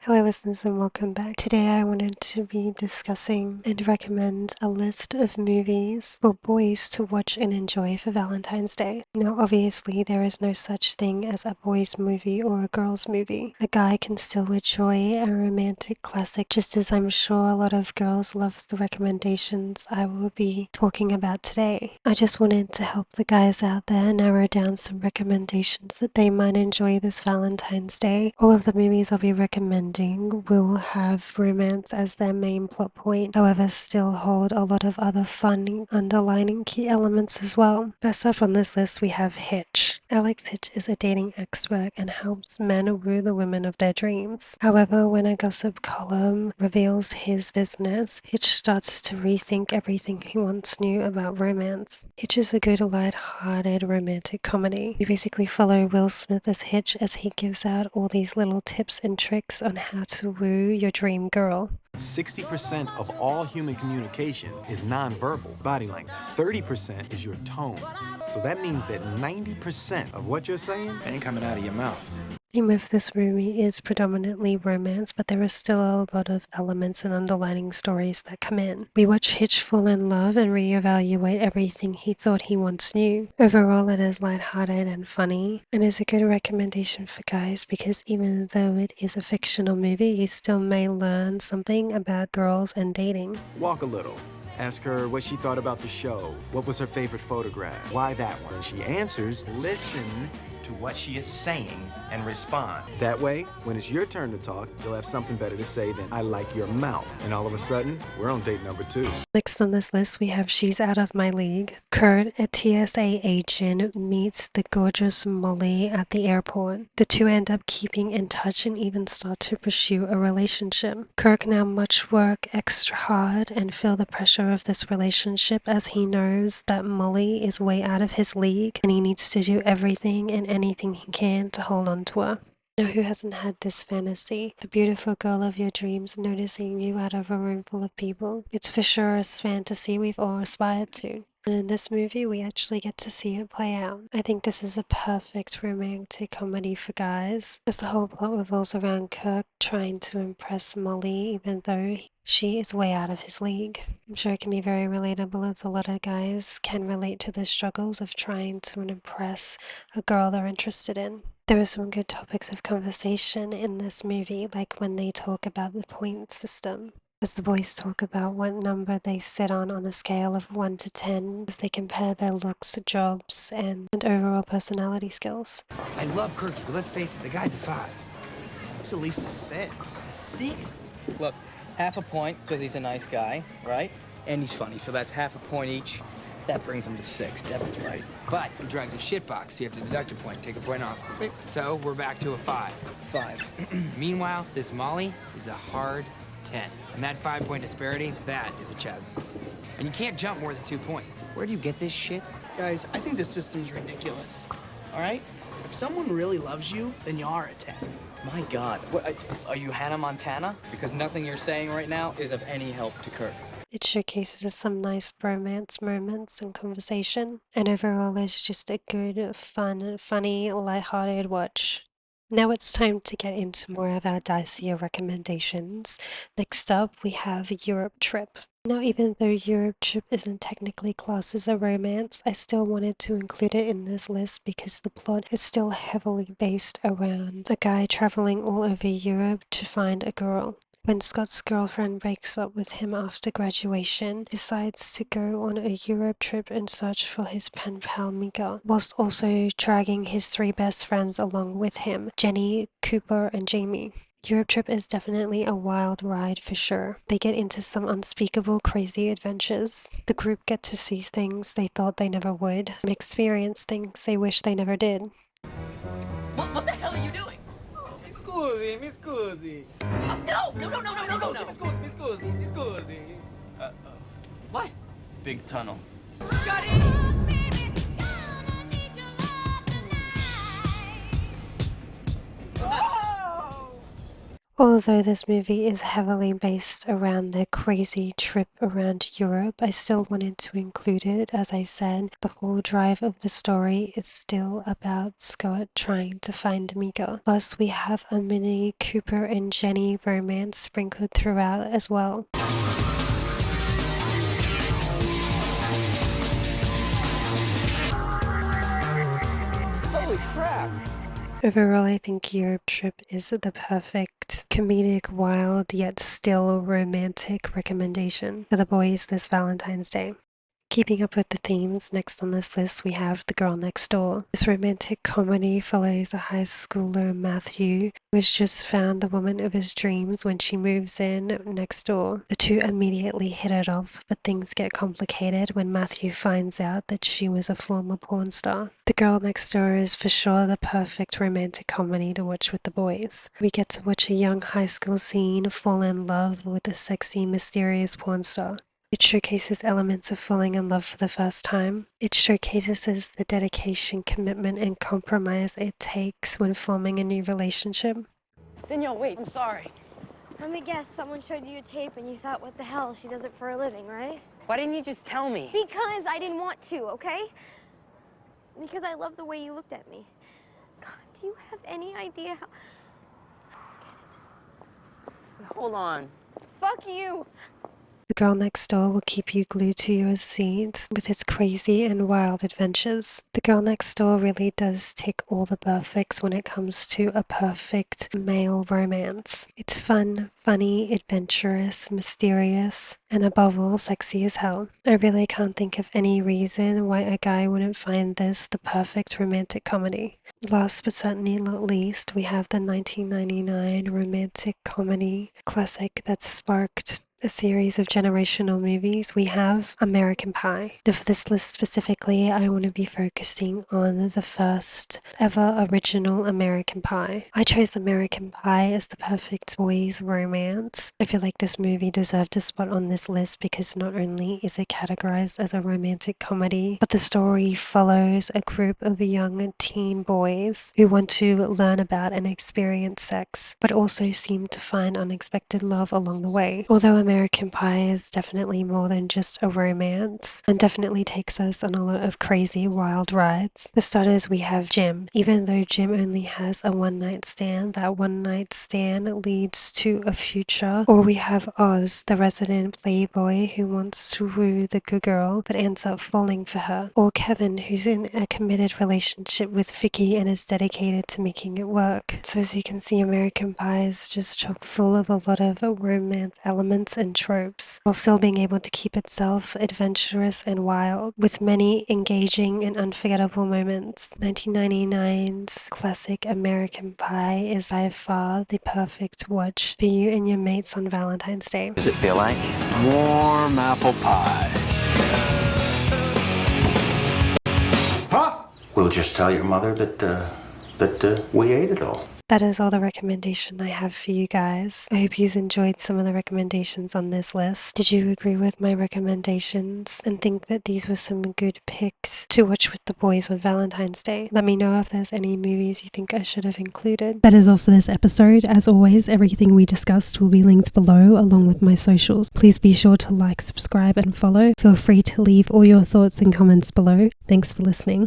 Hello listeners and welcome back. Today I wanted to be discussing and recommend a list of movies for boys to watch and enjoy for Valentine's Day. Now obviously there is no such thing as a boys movie or a girls movie. A guy can still enjoy a romantic classic just as I'm sure a lot of girls love the recommendations I will be talking about today. I just wanted to help the guys out there narrow down some recommendations that they might enjoy this Valentine's Day. All of the movies I'll be recommending will have romance as their main plot point, however still hold a lot of other fun underlining key elements as well. First up on this list we have Hitch. Alex Hitch is a dating expert and helps men woo the women of their dreams. However, when a gossip column reveals his business, Hitch starts to rethink everything he once knew about romance. Hitch is a good light-hearted romantic comedy. We basically follow Will Smith as Hitch as he gives out all these little tips and tricks on how to woo your dream girl. 60% of all human communication is nonverbal, body language. 30% is your tone. So that means that 90% of what you're saying ain't coming out of your mouth. The theme of this movie is predominantly romance, but there are still a lot of elements and underlining stories that come in. We watch Hitch fall in love and reevaluate everything he thought he once knew. Overall, it is lighthearted and funny, and is a good recommendation for guys because even though it is a fictional movie, you still may learn something about girls and dating. Walk a little. Ask her what she thought about the show. What was her favorite photograph? Why that one? When she answers, listen to what she is saying and respond. That way, when it's your turn to talk, you'll have something better to say than "I like your mouth." And all of a sudden, we're on date number 2. Next on this list, we have She's Out of My League. Kurt, a TSA agent, meets the gorgeous Molly at the airport. The two end up keeping in touch and even start to pursue a relationship. Kirk now much work extra hard and feel the pressure of this relationship as he knows that Molly is way out of his league and he needs to do everything and anything he can to hold on to her. Now, who hasn't had this fantasy? The beautiful girl of your dreams noticing you out of a room full of people. It's for sure a fantasy we've all aspired to. And in this movie, we actually get to see it play out. I think this is a perfect romantic comedy for guys, as the whole plot revolves around Kirk trying to impress Molly even though she is way out of his league. I'm sure it can be very relatable as a lot of guys can relate to the struggles of trying to impress a girl they're interested in. There are some good topics of conversation in this movie, like when they talk about the point system. As the boys talk about what number they sit on a scale of 1 to 10 as they compare their looks, jobs, and overall personality skills. I love Kirky, but let's face it, the guy's a 5. He's at least a 6. A 6? Look, half a point because he's a nice guy, right? And he's funny, so that's half a point each. That brings him to 6. Devin's right. But he drives a shitbox, so you have to deduct a point, take a point off. So we're back to a 5. 5. Meanwhile, this Molly is a hard 10. And that 5-point disparity, that is a chasm. And you can't jump more than 2 points. Where do you get this shit? Guys, I think this system's ridiculous. All right? If someone really loves you, then you are a 10. My God. What, are you Hannah Montana? Because nothing you're saying right now is of any help to Kirk. It showcases some nice romance moments and conversation, and overall is just a good, fun, funny, lighthearted watch. Now it's time to get into more of our dicier recommendations. Next up, we have Europe Trip. Now, even though Europe Trip isn't technically classed as a romance, I still wanted to include it in this list because the plot is still heavily based around a guy traveling all over Europe to find a girl. When Scott's girlfriend breaks up with him after graduation, decides to go on a Europe trip in search for his pen pal Mika, whilst also dragging his 3 best friends along with him, Jenny, Cooper, and Jamie. Europe Trip is definitely a wild ride for sure. They get into some unspeakable crazy adventures. The group get to see things they thought they never would, and experience things they wish they never did. What the hell are you doing? Mi scusi. No! Mi scusi. What? Big tunnel. Scotty! Although this movie is heavily based around their crazy trip around Europe, I still wanted to include it. As I said, the whole drive of the story is still about Scott trying to find Mika. Plus, we have a mini Cooper and Jenny romance sprinkled throughout as well. Holy crap! Overall, I think Europe Trip is the perfect comedic, wild, yet still romantic recommendation for the boys this Valentine's Day. Keeping up with the themes, next on this list we have The Girl Next Door. This romantic comedy follows a high schooler, Matthew, who has just found the woman of his dreams when she moves in next door. The two immediately hit it off, but things get complicated when Matthew finds out that she was a former porn star. The Girl Next Door is for sure the perfect romantic comedy to watch with the boys. We get to watch a young high school teen fall in love with a sexy, mysterious porn star. It showcases elements of falling in love for the first time. It showcases the dedication, commitment, and compromise it takes when forming a new relationship. Danielle, wait, I'm sorry. Let me guess, someone showed you a tape and you thought, what the hell, she does it for a living, right? Why didn't you just tell me? Because I didn't want to, okay? Because I love the way you looked at me. God, do you have any idea how... Hold on. Fuck you! The Girl Next Door will keep you glued to your seat with its crazy and wild adventures. The Girl Next Door really does tick all the perfects when it comes to a perfect male romance. It's fun, funny, adventurous, mysterious, and above all, sexy as hell. I really can't think of any reason why a guy wouldn't find this the perfect romantic comedy. Last but certainly not least, we have the 1999 romantic comedy classic that sparked a series of generational movies. We have American Pie. Now for this list specifically, I want to be focusing on the first ever original American Pie. I chose American Pie as the perfect boys romance. I feel like this movie deserved a spot on this list because not only is it categorized as a romantic comedy, but the story follows a group of young teen boys who want to learn about and experience sex, but also seem to find unexpected love along the way. Although American Pie is definitely more than just a romance and definitely takes us on a lot of crazy, wild rides. For starters, we have Jim. Even though Jim only has a one-night stand, that one-night stand leads to a future. Or we have Oz, the resident playboy who wants to woo the good girl but ends up falling for her. Or Kevin, who's in a committed relationship with Vicky and is dedicated to making it work. So as you can see, American Pie is just chock full of a lot of romance elements and tropes, while still being able to keep itself adventurous and wild, with many engaging and unforgettable moments. 1999's classic American Pie is by far the perfect watch for you and your mates on Valentine's Day. Does it feel like warm apple pie? Huh? We'll just tell your mother that we ate it all. That is all the recommendation I have for you guys. I hope you enjoyed some of the recommendations on this list. Did you agree with my recommendations and think that these were some good picks to watch with the boys on Valentine's Day? Let me know if there's any movies you think I should have included. That is all for this episode. As always, everything we discussed will be linked below along with my socials. Please be sure to like, subscribe and follow. Feel free to leave all your thoughts and comments below. Thanks for listening.